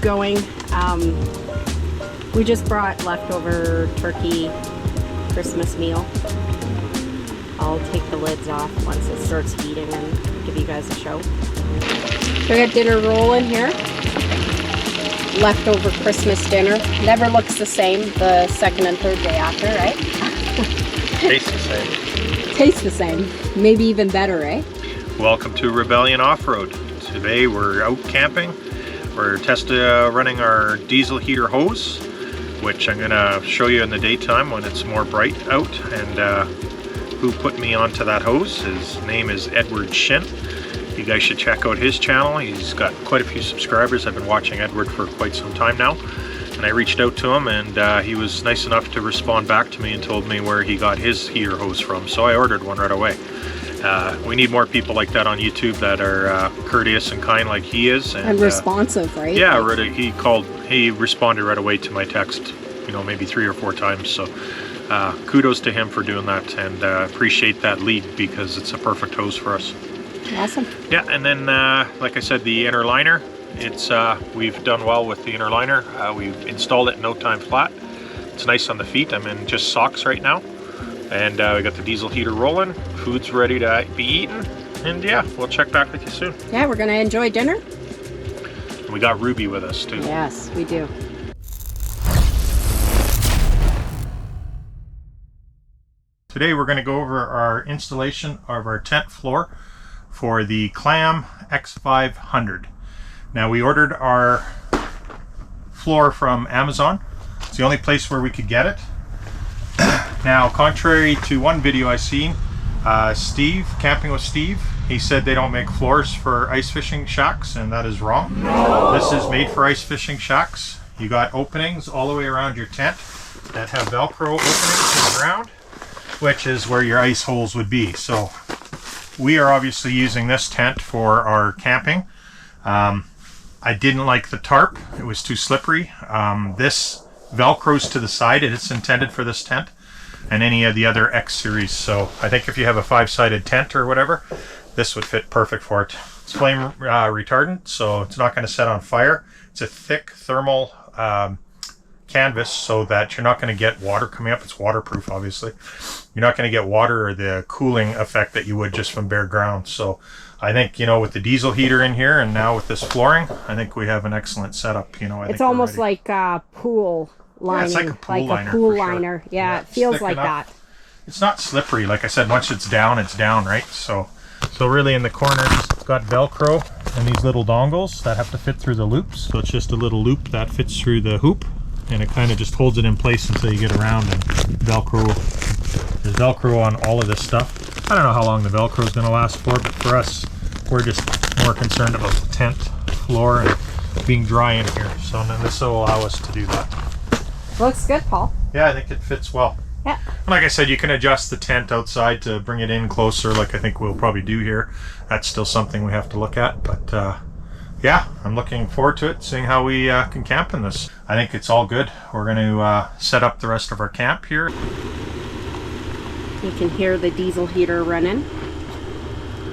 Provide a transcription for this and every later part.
going. We just brought leftover turkey Christmas meal. I'll take the lids off once it starts heating and give you guys a show. So we got dinner rolling here. Leftover Christmas dinner. Never looks the same the second and third day after, right? Tastes the same. Tastes the same. Maybe even better, eh? Welcome to Rebellion Off-Road. Today we're out camping. We're running our diesel heater hose, which I'm gonna show you in the daytime when it's more bright out. And who put me onto that hose? His name is Edward Shin. You guys should check out his channel. He's got quite a few subscribers. I've been watching Edward for quite some time now. And I reached out to him, and he was nice enough to respond back to me and told me where he got his heater hose from. So I ordered one right away. We need more people like that on YouTube that are courteous and kind like he is. And responsive, right? Yeah, he responded right away to my text, you know, maybe 3 or 4 times. So kudos to him for doing that, and appreciate that lead because it's a perfect hose for us. Awesome. Yeah, and then like I said, the inner liner, we've done well with the inner liner. We've installed it in no time flat. It's nice on the feet. I'm in just socks right now. And we got the diesel heater rolling. Food's ready to be eaten. And yeah, we'll check back with you soon. Yeah, we're gonna enjoy dinner. And we got Ruby with us too. Yes, we do. Today we're going to go over our installation of our tent floor for the Clam X500. Now we ordered our floor from Amazon. It's the only place where we could get it. Now, contrary to one video I seen, Steve, Camping with Steve, he said they don't make floors for ice fishing shacks, and that is wrong. This is made for ice fishing shacks. You got openings all the way around your tent that have Velcro openings in the ground, which is where your ice holes would be. So we are obviously using this tent for our camping. I didn't like the tarp. It was too slippery. This Velcros to the side. It's intended for this tent and any of the other X series. So I think if you have a 5-sided tent or whatever, this would fit perfect for it. It's flame retardant, so it's not going to set on fire. It's a thick thermal canvas so that you're not going to get water coming up. It's waterproof, obviously. You're not going to get water or the cooling effect that you would just from bare ground. So I think, you know, with the diesel heater in here and now with this flooring, I think we have an excellent setup. You know, I think it's almost like a pool lining. Yeah, it's like a pool liner. Sure. Yeah, it feels like that. It's not slippery. Like I said, once it's down, right? So really in the corners, it's got Velcro and these little dongles that have to fit through the loops. So it's just a little loop that fits through the hoop, and it kind of just holds it in place until you get around. And Velcro, there's Velcro on all of this stuff. I don't know how long the Velcro is going to last for, but for us, we're just more concerned about the tent floor and being dry in here. So then this will allow us to do that. Looks good, Paul. Yeah, I think it fits well. Yeah. Like I said, you can adjust the tent outside to bring it in closer, like I think we'll probably do here. That's still something we have to look at, but yeah, I'm looking forward to it, seeing how we can camp in this. I think it's all good. We're going to set up the rest of our camp here. You can hear the diesel heater running.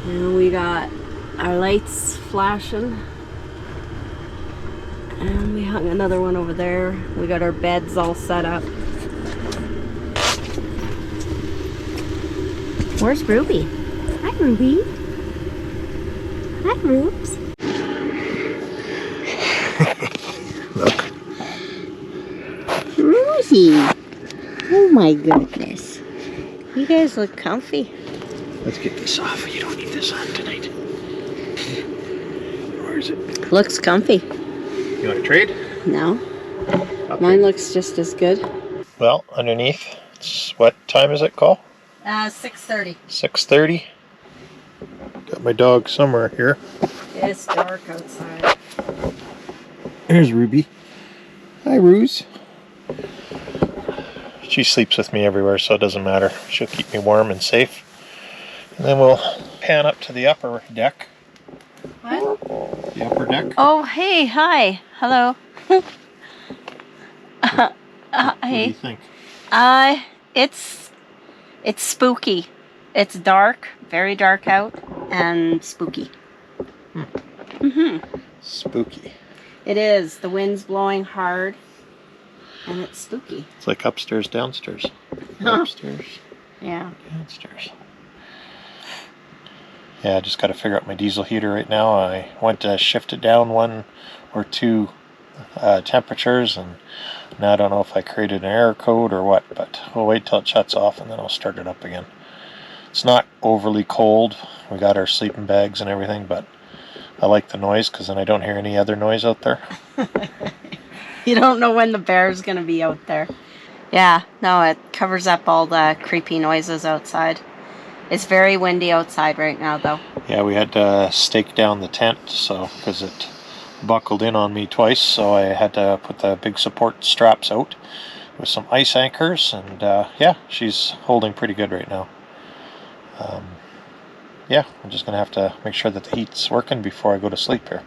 And we got our lights flashing. And we hung another one over there. We got our beds all set up. Where's Ruby? Hi, Ruby. Hi, Rubes. Look. Rosie! Oh my goodness. You guys look comfy. Let's get this off. You don't need this on tonight. Where is it? Looks comfy. You want to trade? No. Okay. Mine looks just as good. Well, underneath, what time is it, Call? 6:30. 6:30. Got my dog somewhere here. It's dark outside. Here's Ruby. Hi, Ruse. She sleeps with me everywhere, so it doesn't matter. She'll keep me warm and safe. And then we'll pan up to the upper deck. What? The upper deck. Oh, hey, hi. Hello. What do you Hey. think? It's spooky. It's dark, very dark out, and spooky. Spooky. It is. The wind's blowing hard, and it's spooky. It's like upstairs, downstairs. Upstairs, Yeah. downstairs. Yeah, I just got to figure out my diesel heater right now. I went to shift it down 1 or 2 temperatures, and now I don't know if I created an error code or what, but we'll wait till it shuts off and then I'll start it up again. It's not overly cold. We got our sleeping bags and everything, but I like the noise because then I don't hear any other noise out there. You don't know when the bear's gonna be out there. Yeah, no, it covers up all the creepy noises outside. It's very windy outside right now, though. Yeah, we had to stake down the tent, so because it buckled in on me twice, so I had to put the big support straps out with some ice anchors, and yeah, she's holding pretty good right now. Yeah, I'm just gonna have to make sure that the heat's working before I go to sleep here.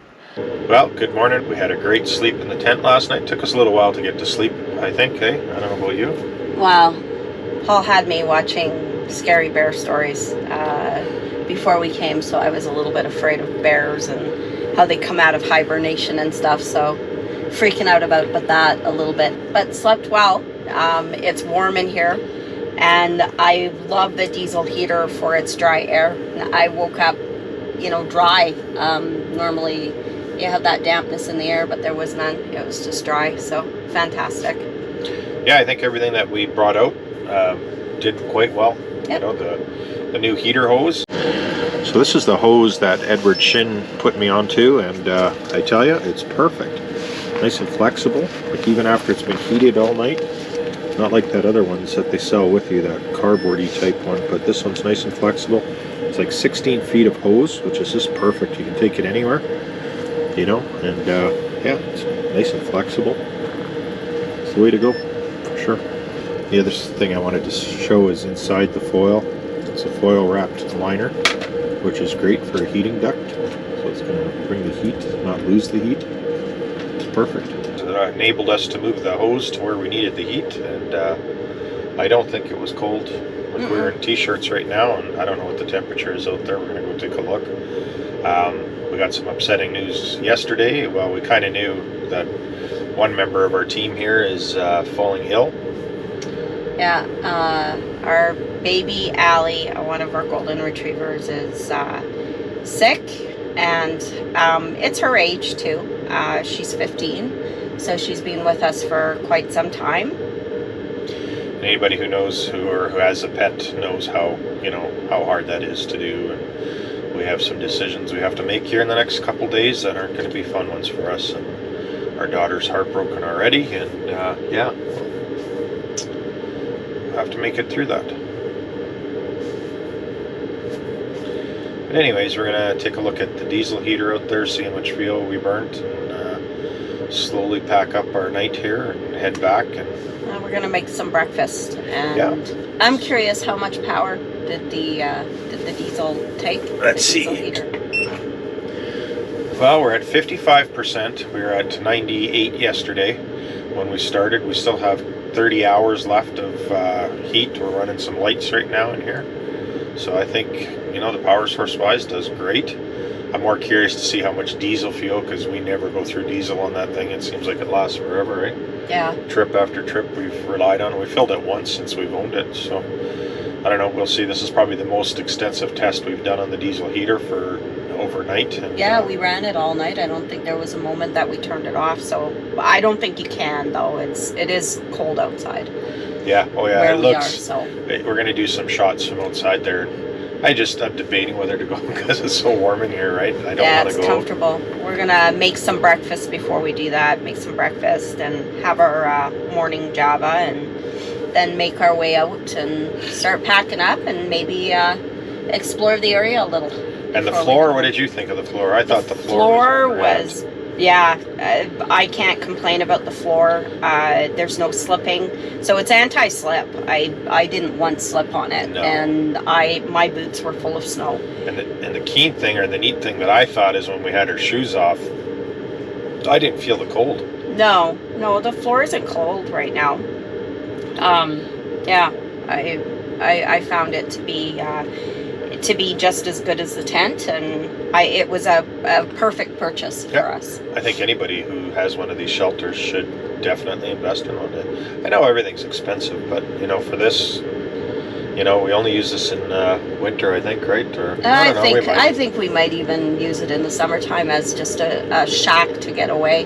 Well, good morning. We had a great sleep in the tent last night. Took us a little while to get to sleep, I think, eh? I don't know about you. Well, Paul had me watching scary bear stories before we came, so I was a little bit afraid of bears and how they come out of hibernation and stuff, so freaking out about that a little bit, but slept well. It's warm in here, and I love the diesel heater for its dry air. I woke up, dry. Normally you have that dampness in the air, but there was none. It was just dry, so fantastic. Yeah, I think everything that we brought out did quite well. Yep. The new heater hose. So this is the hose that Edward Shin put me onto, and I tell you, it's perfect. Nice and flexible, like even after it's been heated all night. Not like that other ones that they sell with you, that cardboardy type one, but this one's nice and flexible. It's like 16 feet of hose, which is just perfect. You can take it anywhere, and yeah, it's nice and flexible. It's the way to go, for sure. The other thing I wanted to show is inside the foil. It's a foil wrapped liner, which is great for a heating duct. So it's going to bring the heat, not lose the heat. It's perfect. It enabled us to move the hose to where we needed the heat, and I don't think it was cold. Like we're in t-shirts right now, and I don't know what the temperature is out there. We're going to go take a look. We got some upsetting news yesterday. Well, we kind of knew that one member of our team here is falling ill. Yeah, our baby Allie, one of our golden retrievers, is sick, and it's her age too. She's 15, so she's been with us for quite some time. Anybody who knows who has a pet knows how hard that is to do, and we have some decisions we have to make here in the next couple days that aren't going to be fun ones for us. And our daughter's heartbroken already, and yeah. Have to make it through that. But anyways, we're gonna take a look at the diesel heater out there, see how much fuel we burnt, and slowly pack up our night here and head back. And we're gonna make some breakfast. And I'm curious, how much power did the diesel take? Let's see. Well, we're at 55%. We were at 98 yesterday when we started. We still have 30 hours left of heat. We're running some lights right now in here, so I think the power source wise does great. I'm more curious to see how much diesel fuel, because we never go through diesel on that thing. It seems like it lasts forever, right? Yeah. Trip after trip we've relied on. We filled it once since we've owned it, so I don't know. We'll see. This is probably the most extensive test we've done on the diesel heater for overnight. And, yeah, we ran it all night. I don't think there was a moment that we turned it off, so I don't think you can, though. It is cold outside. Yeah, oh yeah, where it we looks. Are, so. We're going to do some shots from outside there. I'm debating whether to go because it's so warm in here, right? I don't want to go. Yeah, it's comfortable. We're going to make some breakfast before we do that. Make some breakfast and have our morning Java, and then make our way out and start packing up and maybe explore the area a little. And the floor, what did you think of the floor? I thought the floor was yeah, I can't complain about the floor. There's no slipping, so it's anti-slip. I didn't once slip on it, and my boots were full of snow. And the keen thing, or the neat thing that I thought, is when we had our shoes off, I didn't feel the cold. No, the floor isn't cold right now. Yeah, I found it to to be just as good as the tent, and it was a perfect purchase for us. I think anybody who has one of these shelters should definitely invest in one. I know everything's expensive, but you know, for this, you know, we only use this in winter, I think, right? Or I don't know, we might. think we might even use it in the summertime as just a shack to get away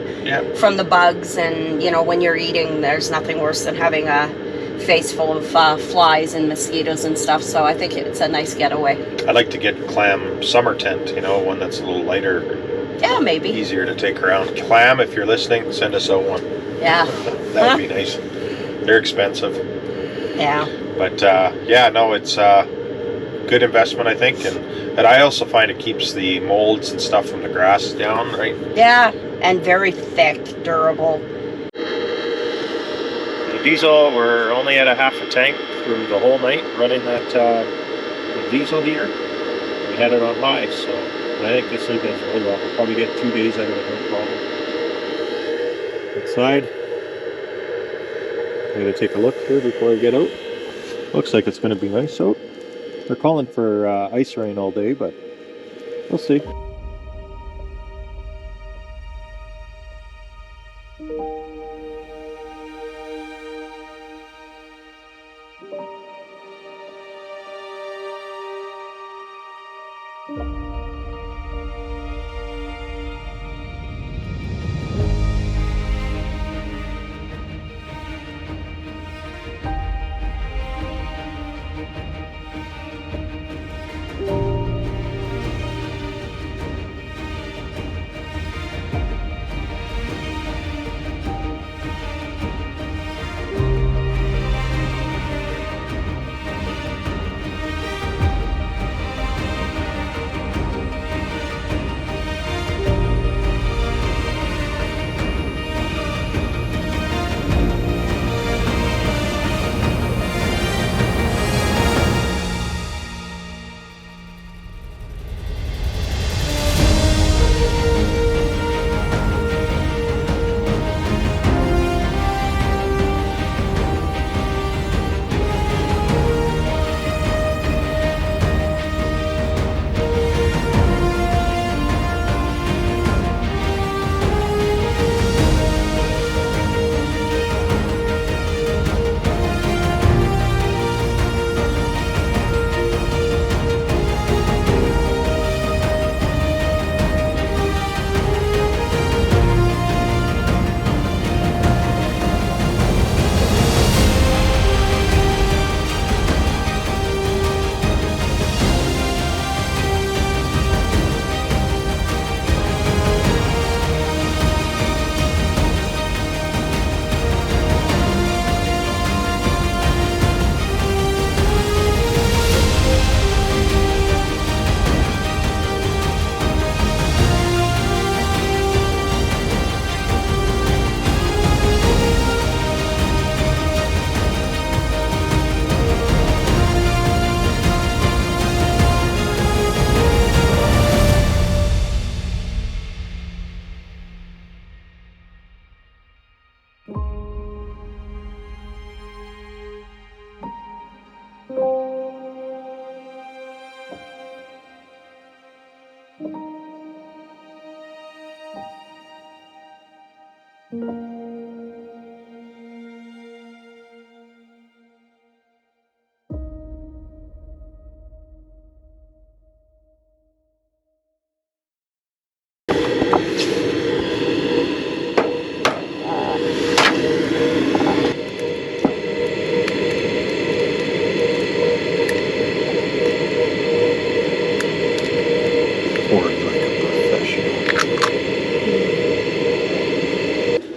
from the bugs. And you know, when you're eating, there's nothing worse than having a face full of flies and mosquitoes and stuff. So I think it's a nice getaway. I'd like to get Clam summer tent, you know, one that's a little lighter. Yeah, maybe. Easier to take around. Clam, if you're listening, send us out one. Yeah. That would be nice. They're expensive. Yeah. But yeah, no, it's a good investment, I think. And I also find it keeps the molds and stuff from the grass down, right? Yeah, and very thick, durable. The diesel, we're only at a half a tank through the whole night running that the diesel heater. We had it on high, so I think this thing is really well. We'll probably get 2 days out of it, no problem. Inside, I'm going to take a look here before I get out. Looks like it's going to be nice out. They're calling for ice rain all day, but we'll see.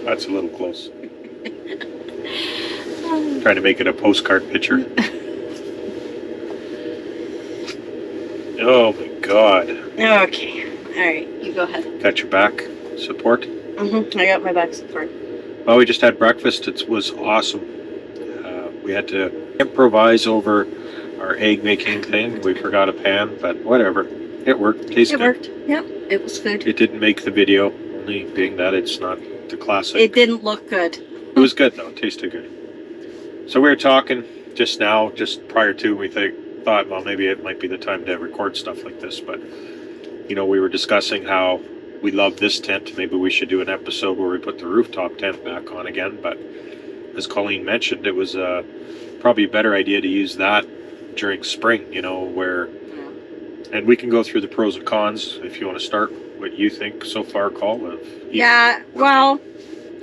That's a little close. Trying to make it a postcard picture. Oh my god. Okay. Alright, you go ahead. Got your back support? Mm-hmm. I got my back support. Well, we just had breakfast. It was awesome. We had to improvise over our egg making thing. We forgot a pan, but whatever. It worked. Tasted good. It worked. Yep, it was good. It didn't make the video, only being that it's not the classic. It didn't look good. It was good though. It tasted good. So we were talking just now, just prior to, we thought, well, maybe it might be the time to record stuff like this, but you know, we were discussing how we love this tent. Maybe we should do an episode where we put the rooftop tent back on again, but as Colleen mentioned, it was probably a better idea to use that during spring, you know, where, and we can go through the pros and cons if you want to start what you think so far, Cole. Yeah, well,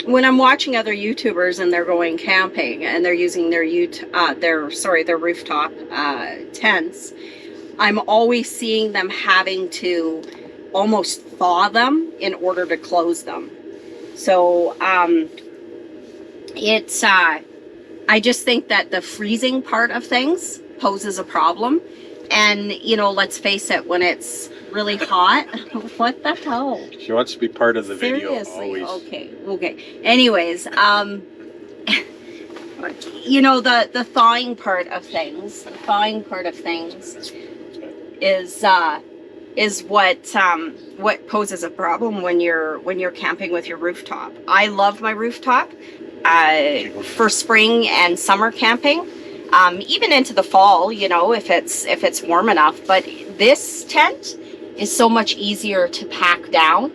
when I'm watching other YouTubers and they're going camping and they're using their rooftop tents, I'm always seeing them having to almost thaw them in order to close them. So it's I just think that the freezing part of things poses a problem. And you know, let's face it, when it's really hot, what the hell? She wants to be part of the video. Seriously, Always. okay. Anyways, you know, the thawing part of things. The thawing part of things is what poses a problem when you're camping with your rooftop. I love my rooftop for spring and summer camping. Even into the fall, you know, if it's warm enough. But this tent is so much easier to pack down.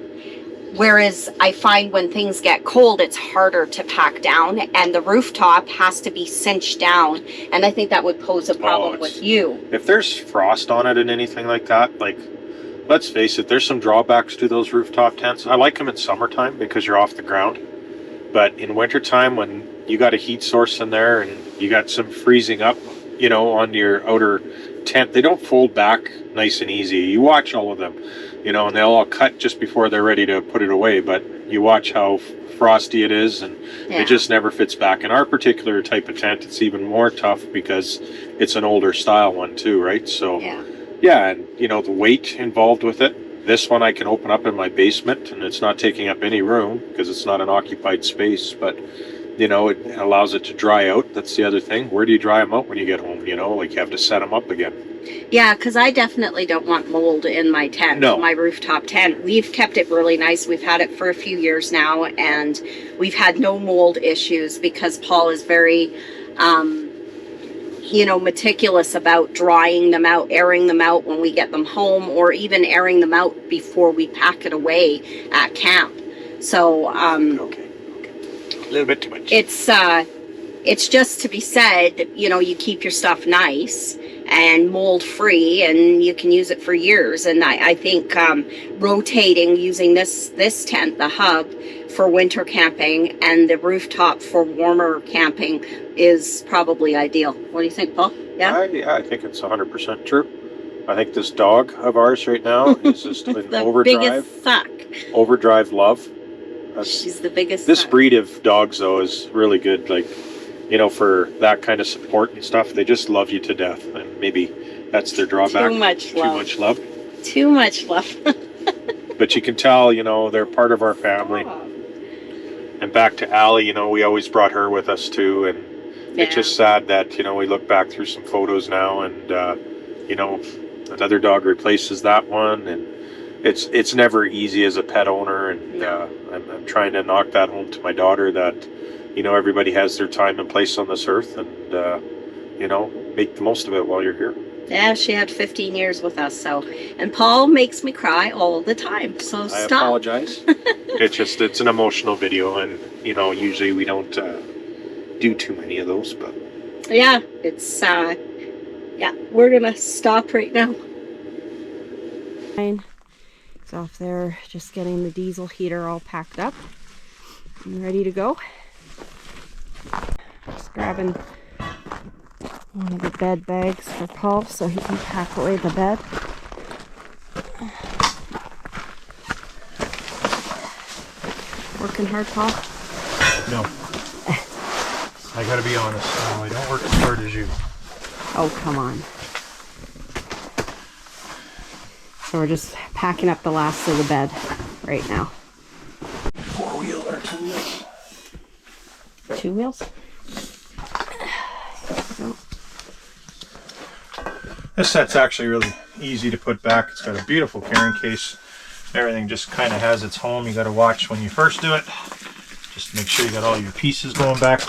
Whereas I find when things get cold, it's harder to pack down, and the rooftop has to be cinched down. And I think that would pose a problem with you. If there's frost on it and anything like that, like, let's face it, there's some drawbacks to those rooftop tents. I like them in summertime because you're off the ground. But in wintertime, when you got a heat source in there and you got some freezing up, you know, on your outer tent, they don't fold back nice and easy. You watch all of them, you know, and they'll all cut just before they're ready to put it away. But you watch how frosty it is, and it just never fits back. In our particular type of tent, it's even more tough because it's an older style one too, right? So yeah, and you know, the weight involved with it. This one I can open up in my basement and it's not taking up any room because it's not an occupied space, but you know, it allows it to dry out. That's the other thing. Where do you dry them out when you get home? You know, like you have to set them up again. Yeah, because I definitely don't want mold in my tent, my rooftop tent. We've kept it really nice. We've had it for a few years now, and we've had no mold issues because Paul is very, you know, meticulous about drying them out, airing them out when we get them home, or even airing them out before we pack it away at camp. So, okay. A little bit too much. It's just to be said, you know, you keep your stuff nice and mold free, and you can use it for years. And I think rotating, using this tent, the hub, for winter camping and the rooftop for warmer camping is probably ideal. What do you think, Paul? Yeah? I think it's 100% true. I think this dog of ours right now is just an overdrive. Biggest suck. Overdrive love. She's the biggest This suck. breed of dogs, though, is really good. Like, you know, for that kind of support and stuff, they just love you to death. And maybe that's their drawback. Too much love. Too much love. Too much love. But you can tell, you know, they're part of our family. And back to Allie, you know, we always brought her with us too. And it's just sad that, you know, we look back through some photos now and, you know, another dog replaces that one. And it's never easy as a pet owner. And I'm trying to knock that home to my daughter that, you know, everybody has their time and place on this earth, and you know, make the most of it while you're here. Yeah, she had 15 years with us, so. And Paul makes me cry all the time, so stop. I apologize. It's an emotional video, and you know, usually we don't do too many of those, but yeah, it's we're gonna stop right now. It's off there, just getting the diesel heater all packed up and ready to go. Just grabbing one of the bed bags for Paul so he can pack away the bed. Working hard, Paul? no. I gotta be honest, no, I don't work as hard as you. Oh, come on. So we're just packing up the last of the bed right now. 4-wheel or 2-wheel? 2 wheels? This set's actually really easy to put back. It's got a beautiful carrying case. Everything just kind of has its home. You got to watch when you first do it. Just make sure you got all your pieces going back.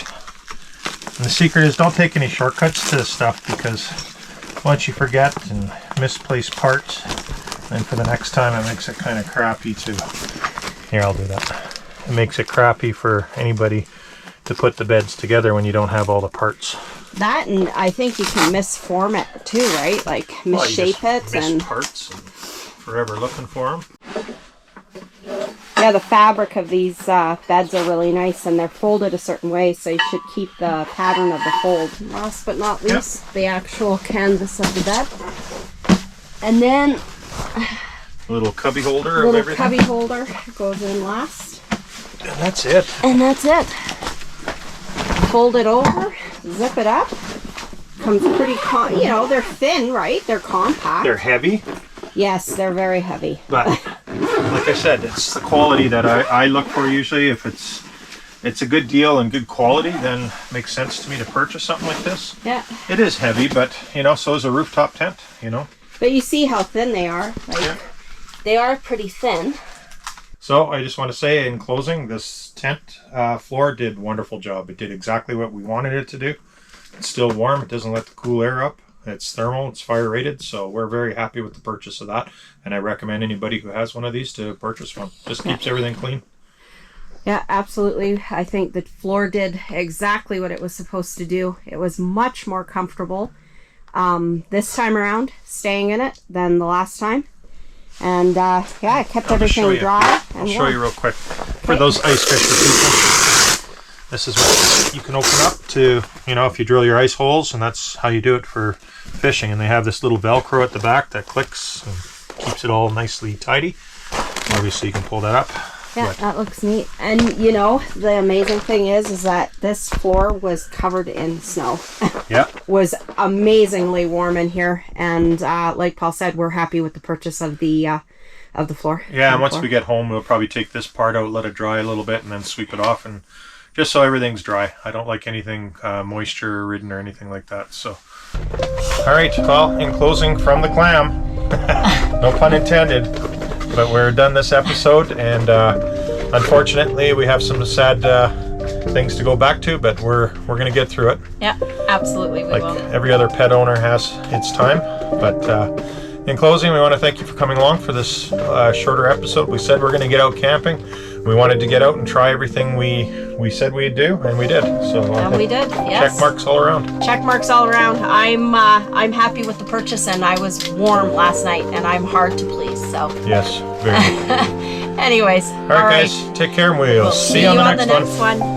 And the secret is don't take any shortcuts to this stuff, because once you forget and misplace parts, then for the next time it makes it kind of crappy to, here I'll do that. It makes it crappy for anybody to put the beds together when you don't have all the parts. That, and I think you can misform it too, right? Like misshape it and parts and forever looking for them. yeah, the fabric of these beds are really nice, and they're folded a certain way, so you should keep the pattern of the fold. Last but not least, the actual canvas of the bed, and then A little cubby holder of little everything. cubby holder goes in last, And that's it. and that's it. Fold it over, zip it up. Comes pretty, you know, they're thin, right? They're compact. They're heavy, Yes, they're very heavy. but like I said, it's the quality that I look for usually. If it's a good deal and good quality, then it makes sense to me to purchase something like this. Yeah, It is heavy, but you know, so is a rooftop tent, you know. but you see how thin they are. Like, Yeah. they are pretty thin. So I just want to say in closing, this tent floor did a wonderful job. It did exactly what we wanted it to do. It's still warm. It doesn't let the cool air up. It's thermal. It's fire rated. So we're very happy with the purchase of that. And I recommend anybody who has one of these to purchase one. Just keeps everything clean. Yeah, absolutely. I think the floor did exactly what it was supposed to do. It was much more comfortable this time around, staying in it, than the last time. And yeah, it kept I'll just show everything you. dry. I'll And show warm. you real quick. For those ice fisher people, this is what you can open up to, you know, if you drill your ice holes, and that's how you do it for fishing. And they have this little Velcro at the back that clicks and keeps it all nicely tidy. Obviously you can pull that up. Yeah, But that looks neat. And you know, the amazing thing is that this floor was covered in snow. yeah, Was amazingly warm in here, and like Paul said, we're happy with the purchase of the floor. yeah, and once Floor. we get home, we'll probably take this part out, let it dry a little bit, and then sweep it off, and just so everything's dry. I don't like anything moisture ridden or anything like that. So, all right, well, in closing from the clam, no pun intended, but we're done this episode, and unfortunately, we have some sad things to go back to, but we're gonna get through it. Yeah, absolutely, we Like will. every other pet owner has its time. But in closing, we want to thank you for coming along for this shorter episode. We said we're going to get out camping. We wanted to get out and try everything we said we'd do, and we did. So And we did, yes. check marks all around. Check marks all around. I'm happy with the purchase, and I was warm last night, and I'm hard to please. So, Yes, very good. anyways, All right, guys, take care, and we'll see you on the next one. one.